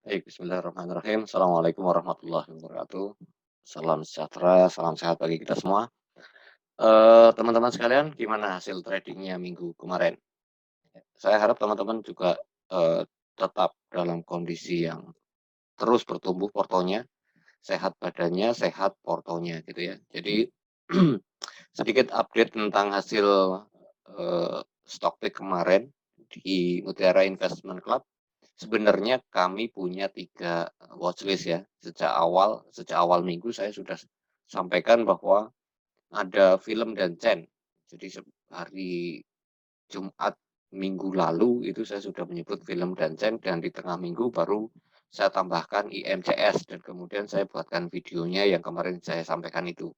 Baik, bismillahirrahmanirrahim. Assalamualaikum warahmatullahi wabarakatuh. Salam sejahtera, salam sehat bagi kita semua. Teman-teman sekalian, gimana hasil tradingnya minggu kemarin? Saya harap teman-teman juga, tetap dalam kondisi yang terus bertumbuh portonya, sehat badannya, sehat portonya gitu ya. Jadi sedikit update tentang hasil, stock pick kemarin di Mutiara Investment Club. Sebenarnya kami punya 3 watchlist ya. Sejak awal minggu saya sudah sampaikan bahwa ada film dan Chen. Jadi hari Jumat minggu lalu itu saya sudah menyebut film dan Chen dan di tengah minggu baru saya tambahkan IMCS dan kemudian saya buatkan videonya yang kemarin saya sampaikan itu.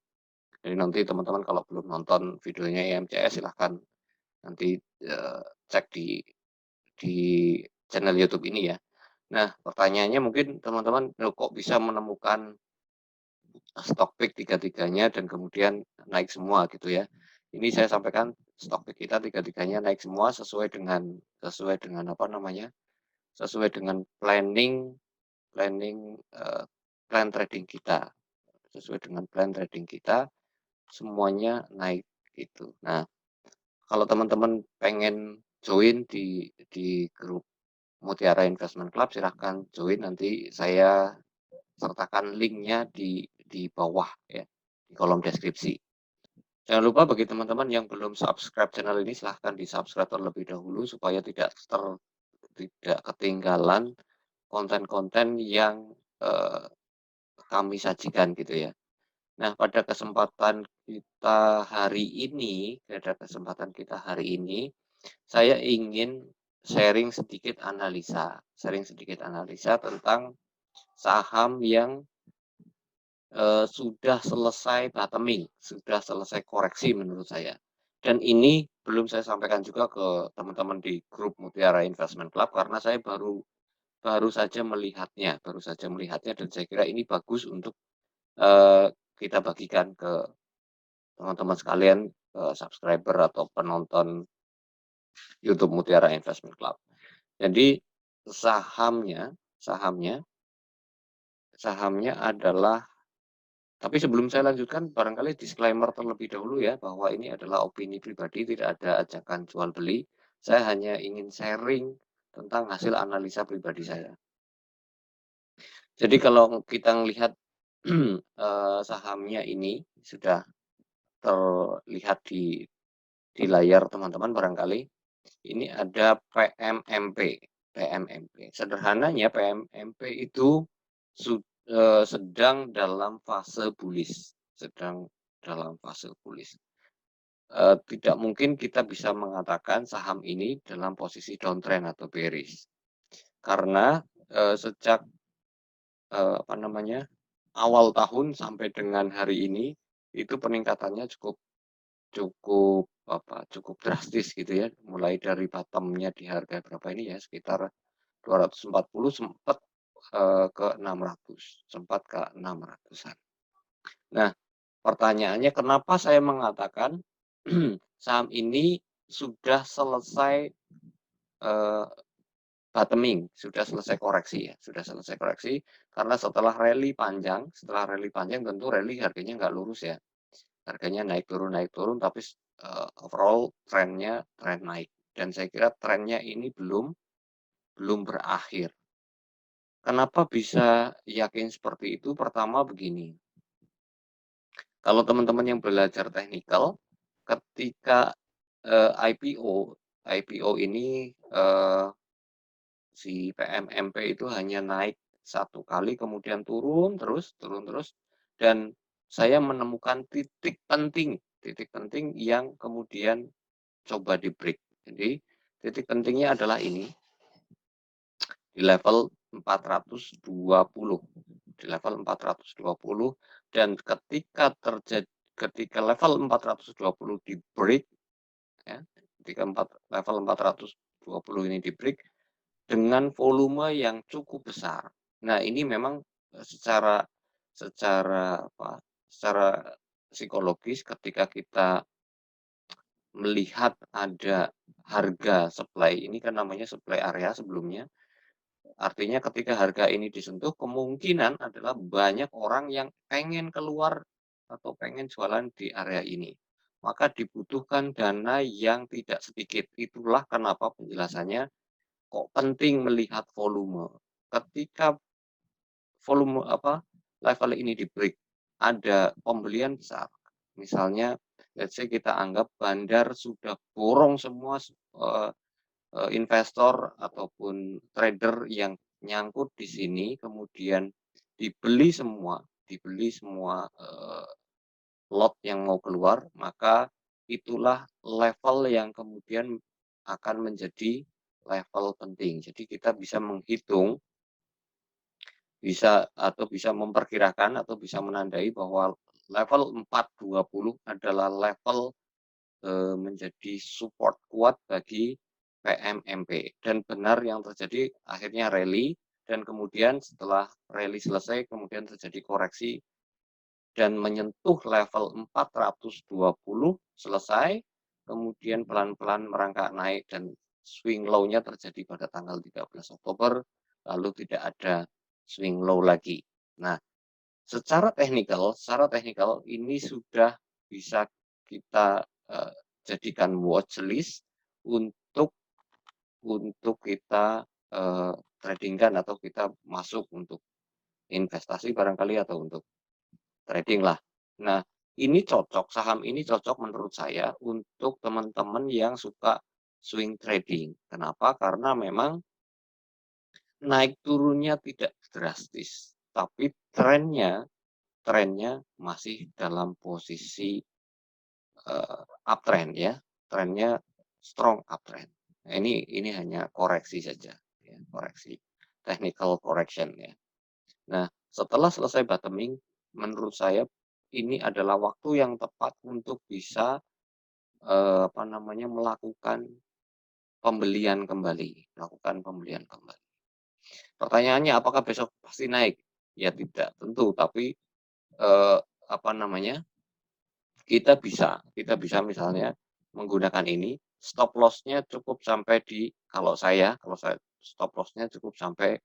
Jadi nanti teman-teman kalau belum nonton videonya IMCS silahkan nanti, cek di channel YouTube ini ya. Nah, pertanyaannya mungkin teman-teman, "Loh kok bisa menemukan stock pick tiga-tiganya dan kemudian naik semua?" Gitu ya. Ini saya sampaikan stock pick kita tiga-tiganya naik semua sesuai dengan apa namanya, sesuai dengan planning planning, plan trading kita. Sesuai dengan plan trading kita, semuanya naik gitu. Nah, kalau teman-teman pengen join di grup Mutiara Investment Club, silahkan join, nanti saya sertakan linknya di bawah ya, di kolom deskripsi. Jangan lupa bagi teman-teman yang belum subscribe channel ini, silahkan di-subscribe terlebih dahulu supaya tidak ketinggalan konten-konten yang, kami sajikan gitu ya. Nah, pada kesempatan kita hari ini, saya ingin sharing sedikit analisa tentang saham yang sudah selesai bottoming, sudah selesai koreksi menurut saya. Dan ini belum saya sampaikan juga ke teman-teman di grup Mutiara Investment Club karena saya baru baru saja melihatnya dan saya kira ini bagus untuk, kita bagikan ke teman-teman sekalian, subscriber atau penonton YouTube Mutiara Investment Club. Jadi sahamnya sahamnya sahamnya adalah. Tapi sebelum saya lanjutkan, barangkali disclaimer terlebih dahulu ya, bahwa ini adalah opini pribadi, tidak ada ajakan jual beli. Saya hanya ingin sharing tentang hasil analisa pribadi saya. Jadi kalau kita melihat sahamnya ini sudah terlihat di layar teman-teman barangkali, ini ada PMMP. PMMP. Sederhananya PMMP itu sedang dalam fase bullish, sedang dalam fase bullish. Tidak mungkin kita bisa mengatakan saham ini dalam posisi downtrend atau bearish. Karena, sejak, apa namanya, awal tahun sampai dengan hari ini, itu peningkatannya cukup cukup cukup drastis gitu ya, mulai dari bottom-nya di harga berapa ini ya, sekitar 240 ke 600, sempat ke 600-an. Nah, pertanyaannya kenapa saya mengatakan saham ini sudah selesai, eee, bottoming, sudah selesai koreksi ya, sudah selesai koreksi, karena setelah rally panjang tentu rally harganya nggak lurus ya, harganya naik turun, tapi overall tren naik dan saya kira trennya ini belum belum berakhir. Kenapa bisa yakin seperti itu? Pertama begini, kalau teman-teman yang belajar teknikal, ketika, IPO ini, si PMMP itu hanya naik satu kali kemudian turun terus dan saya menemukan titik penting yang kemudian coba di-break. Jadi titik pentingnya adalah ini, di level 420, di level 420 dan ketika level 420 di-break ya, level 420 ini di-break dengan volume yang cukup besar. Nah, ini memang, secara secara apa, secara psikologis ketika kita melihat ada harga supply, ini kan namanya supply area sebelumnya, Artinya ketika harga ini disentuh kemungkinan adalah banyak orang yang pengen keluar atau pengen jualan di area ini. Maka dibutuhkan dana yang tidak sedikit. Itulah kenapa penjelasannya kok penting melihat volume. Ketika volume level ini di-break, ada pembelian besar. Misalnya let's say kita anggap bandar sudah borong semua investor ataupun trader yang nyangkut di sini, kemudian dibeli semua, lot yang mau keluar, maka itulah level yang kemudian akan menjadi level penting. Jadi kita bisa menghitung, bisa memperkirakan atau bisa menandai bahwa level 420 adalah level menjadi support kuat bagi PMMP dan benar yang terjadi akhirnya rally dan kemudian setelah rally selesai kemudian terjadi koreksi dan menyentuh level 420 selesai, kemudian pelan-pelan merangkak naik dan swing low-nya terjadi pada tanggal 13 Oktober, lalu tidak ada swing low lagi. Nah, secara teknikal ini sudah bisa kita, jadikan watch list untuk kita, trading-kan atau kita masuk untuk investasi barangkali atau untuk trading lah. Nah, saham ini cocok menurut saya untuk teman-teman yang suka swing trading. Kenapa? Karena memang naik turunnya tidak drastis, tapi trennya masih dalam posisi, uptrend ya, trennya strong uptrend. Nah, ini hanya koreksi saja ya, koreksi, technical correction ya. Nah, setelah selesai bottoming, menurut saya ini adalah waktu yang tepat untuk bisa, melakukan pembelian kembali. Pertanyaannya apakah besok pasti naik? Ya tidak tentu, tapi, eee, apa namanya, kita bisa misalnya menggunakan ini, stop loss-nya cukup sampai kalau saya stop loss-nya cukup sampai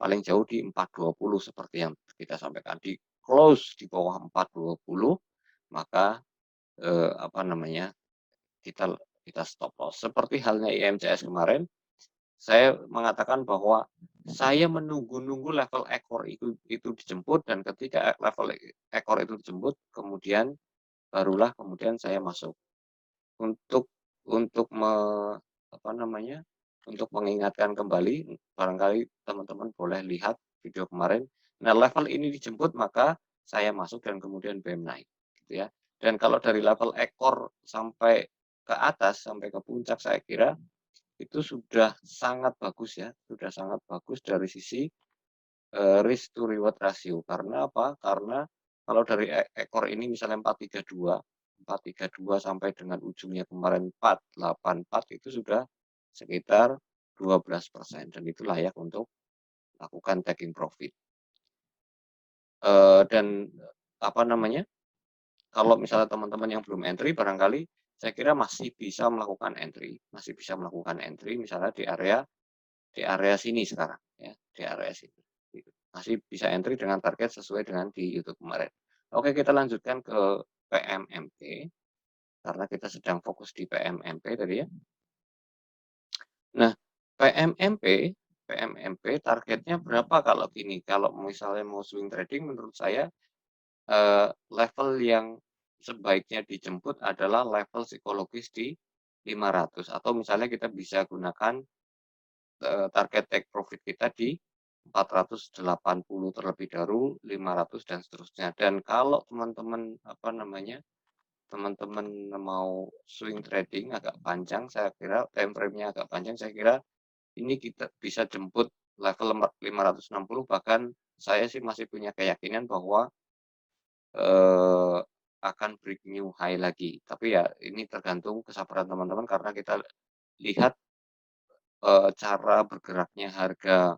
paling jauh di 420 seperti yang kita sampaikan, di close di bawah 420 maka, kita kita stop loss. Seperti halnya IMCS kemarin, saya mengatakan bahwa saya menunggu-nunggu level ekor itu dijemput dan ketika level ekor itu dijemput, kemudian saya masuk. Untuk untuk me apa namanya, untuk mengingatkan kembali, barangkali teman-teman boleh lihat video kemarin. Nah, level ini dijemput, maka saya masuk dan kemudian BEM naik, gitu ya. Dan kalau dari level ekor sampai ke atas, sampai ke puncak, saya kira itu sudah sangat bagus ya, sudah sangat bagus dari sisi risk to reward ratio. Karena apa? Karena kalau dari ekor ini misalnya 432 sampai dengan ujungnya kemarin 484 itu sudah sekitar 12% dan itu layak untuk lakukan taking profit. Dan apa namanya, kalau misalnya teman-teman yang belum entry barangkali saya kira masih bisa melakukan entry misalnya di area sini sekarang ya, di area sini, gitu. Masih bisa entry dengan target sesuai dengan di YouTube kemarin. Oke, kita lanjutkan ke PMMP, karena kita sedang fokus di PMMP tadi ya. Nah, PMMP PMMP targetnya berapa kalau gini, kalau misalnya mau swing trading menurut saya, level yang sebaiknya dijemput adalah level psikologis di 500 atau misalnya kita bisa gunakan target take profit kita di 480 terlebih dahulu, 500 dan seterusnya. Dan kalau teman-teman mau swing trading agak panjang, saya kira time frame-nya agak panjang, saya kira ini kita bisa jemput level 560 bahkan saya sih masih punya keyakinan bahwa, eee, akan break new high lagi. Tapi ya ini tergantung kesabaran teman-teman karena kita lihat, cara bergeraknya harga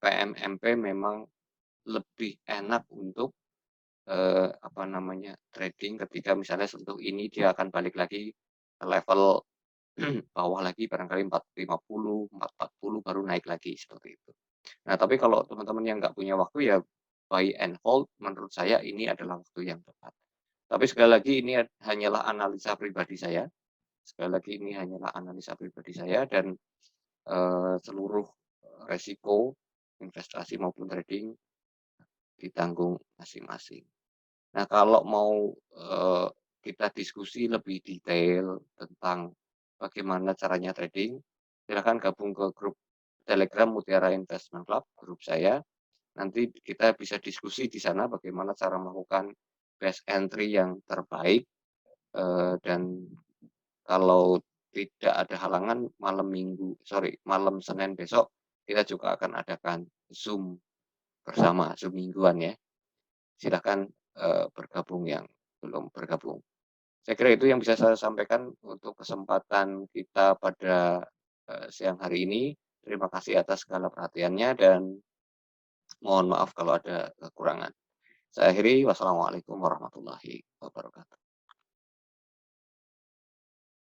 PMMP memang lebih enak untuk, trading ketika misalnya sentuh ini dia akan balik lagi ke level bawah lagi barangkali 450, 440 baru naik lagi seperti itu. Nah, tapi kalau teman-teman yang nggak punya waktu ya buy and hold menurut saya ini adalah waktu yang tepat. Tapi sekali lagi ini hanyalah analisa pribadi saya, sekali lagi ini hanyalah analisa pribadi saya dan, seluruh, resiko investasi maupun trading ditanggung masing-masing. Nah, kalau mau, kita diskusi lebih detail tentang bagaimana caranya trading, silakan gabung ke grup Telegram Mutiara Investment Club, grup saya. Nanti kita bisa diskusi di sana bagaimana cara melakukan best entry yang terbaik, dan kalau tidak ada halangan malam Senin besok kita juga akan adakan Zoom bersama, Zoom mingguan ya. Silakan, bergabung yang belum bergabung. Saya kira itu yang bisa saya sampaikan untuk kesempatan kita pada, siang hari ini. Terima kasih atas segala perhatiannya dan mohon maaf kalau ada kekurangan. Saya akhiri, wassalamualaikum warahmatullahi wabarakatuh.